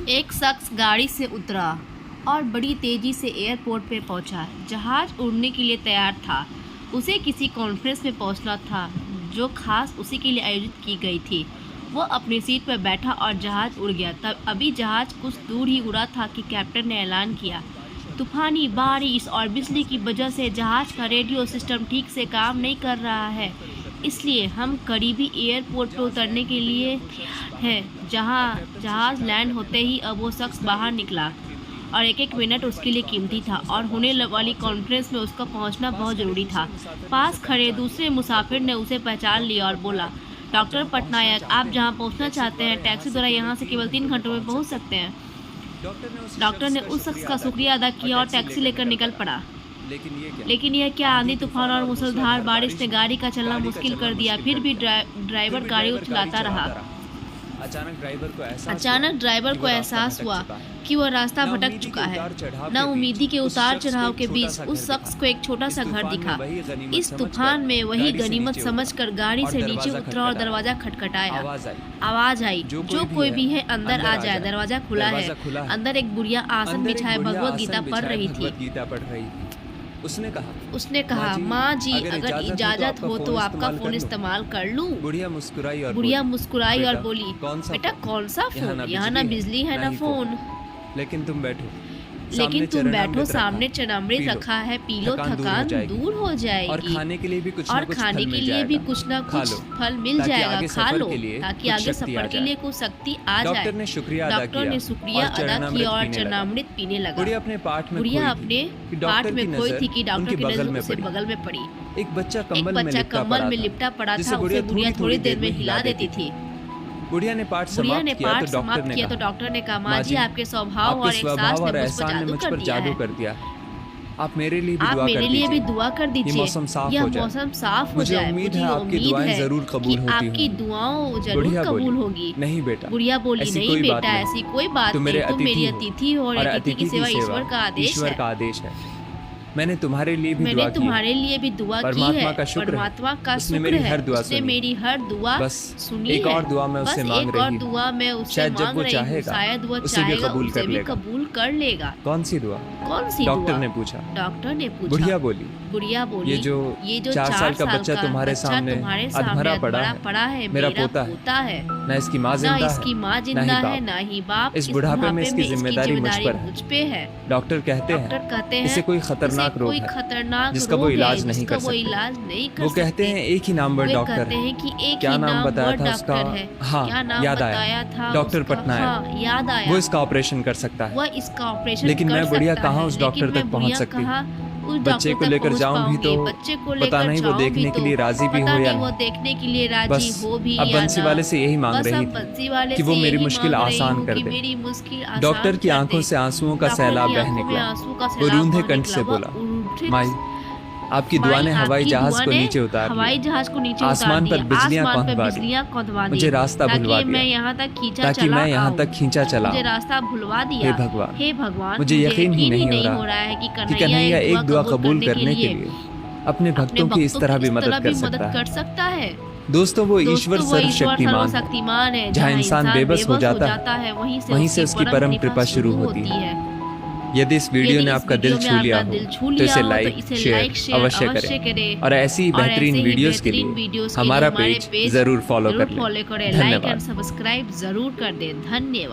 एक शख्स गाड़ी से उतरा और बड़ी तेज़ी से एयरपोर्ट पर पहुंचा। जहाज़ उड़ने के लिए तैयार था। उसे किसी कॉन्फ्रेंस में पहुंचना था जो खास उसी के लिए आयोजित की गई थी। वो अपनी सीट पर बैठा और जहाज़ उड़ गया। तब अभी जहाज़ कुछ दूर ही उड़ा था कि कैप्टन ने ऐलान किया, तूफानी बारिश और बिजली की वजह से जहाज़ का रेडियो सिस्टम ठीक से काम नहीं कर रहा है, इसलिए हम करीबी एयरपोर्ट पर उतरने के लिए हैं। जहाज़ लैंड होते ही अब वो शख्स बाहर निकला और एक मिनट उसके लिए कीमती था और होने वाली कॉन्फ्रेंस में उसका पहुंचना बहुत ज़रूरी था। पास खड़े दूसरे मुसाफिर ने उसे पहचान लिया और बोला, डॉक्टर पटनायक, आप जहां पहुंचना चाहते हैं टैक्सी द्वारा यहां से केवल 3 घंटों में पहुंच सकते हैं। डॉक्टर ने उस शख्स का शुक्रिया अदा किया और टैक्सी लेकर निकल पड़ा। लेकिन यह क्या, आंधी तूफान और मूसलाधार बारिश ने गाड़ी का चलना मुश्किल कर दिया। फिर भी ड्राइवर गाड़ी को चलाता रहा। अचानक ड्राइवर को एहसास हुआ कि वह रास्ता भटक चुका है। नाउमीदी के उतार चढ़ाव के बीच उस शख्स को एक छोटा सा घर दिखा। इस तूफान में वही गनीमत समझकर गाड़ी से नीचे उतरा और दरवाजा खटखटाया। आवाज आई, जो कोई भी है अंदर आ जाए। दरवाजा खुला है। अंदर एक बुढ़िया आसन बिछाए भगवत गीता पढ़ रही थी। उसने कहा, माँ जी, अगर इजाजत हो तो आपका फोन इस्तेमाल कर लूं। बुढ़िया मुस्कुराई और बोली, बेटा कौन सा फोन, यहाँ ना बिजली है ना फोन। लेकिन तुम बैठो, सामने चरणामृत रखा है, पी लो, थकान दूर हो जाएगी। और खाने के लिए भी कुछ ना कुछ फल मिल जाएगा, खा लो ताकि आगे सफर के लिए कुछ शक्ति आ जाए। डॉक्टर ने शुक्रिया अदा किया और चरणामृत पीने लगा। बुढ़िया अपने पाठ में खोई थी कि डॉक्टर की नजर उसके बगल में पड़ी। एक बच्चा कम्बल में लिपटा पड़ा था। उसे बुढ़िया थोड़ी देर में हिला देती थी। बुढ़िया ने पाठ समाप्त किया तो डॉक्टर ने कहा, माँ जी, आपके स्वभाव और एहसान ने मुझ पर जादू कर दिया। आप मेरे लिए भी दुआ कर दीजिए। यह मौसम साफ हो जाए। मुझे आपकी दुआएं जरूर कबूल होती आपकी दुआओं जरूर कबूल होगी। नहीं बेटा, बुढ़िया बोली, नहीं बेटा, ऐसी कोई बात नहीं। तुम मेरी अतिथि हो और अतिथि की सेवा ईश्वर का आदेश है। मैंने तुम्हारे लिए भी दुआ की। परमात्मा का शुक्र है, उसने मेरी हर दुआ सुनी। एक और दुआ मैं उससे मांग रही हूँ। शायद जब वो चाहेगा उसे भी कबूल कर लेगा। कौन सी दुआ? डॉक्टर ने पूछा। बुढ़िया बोली, ये जो 4 साल का बच्चा तुम्हारे सामने अधमरा पड़ा है, मेरा पोता है। ना इसकी माँ जिंदा है, ना ही बाप। इस बुढ़ापे में इसकी जिम्मेदारी मुझ पे है। डॉक्टर कहते हैं इसे कोई खतरनाक रोग है जिसका वो इलाज नहीं कर सकते। वो कहते हैं एक ही नाम पर डॉक्टर है। क्या नाम बताया था उसका? हाँ, याद आया, डॉक्टर पटनायक। वो इसका ऑपरेशन कर सकता है। लेकिन मैं बुढ़िया कहाँ उस डॉक्टर तक पहुँच सकती? बच्चे को लेकर जाऊं भी तो पता नहीं वो देखने के लिए राजी भी हो या नहीं। बस अब बंसी वाले से यही मांग रही थी कि वो मेरी मुश्किल आसान कर दे। डॉक्टर की आंखों से आंसुओं का सैलाब बह निकला। वो रूंधे कंठ से बोला, माई, आपकी दुआ ने हवाई जहाज को नीचे उतार दिया। आसमान पर बिजलियां कौंधवा दी। मुझे रास्ता भुलवा दिया ताकि मैं यहाँ तक खींचा चला। हे भगवान, मुझे यकीन ही नहीं हो रहा है कि कन्हैया एक दुआ कबूल करने के लिए अपने भक्तों की इस तरह भी मदद कर सकता है। दोस्तों, वो ईश्वर सर्वशक्तिमान है। जहाँ इंसान बेबस हो जाता है वहीं से उसकी परम कृपा शुरू होती है। यदि इस वीडियो ने आपका दिल छू लिया हो तो इसे लाइक शेयर अवश्य करें और ऐसी ही बेहतरीन वीडियोस के लिए हमारा पेज जरूर फॉलो कर लें। धन्यवाद। सब्सक्राइब जरूर कर दें। धन्यवाद।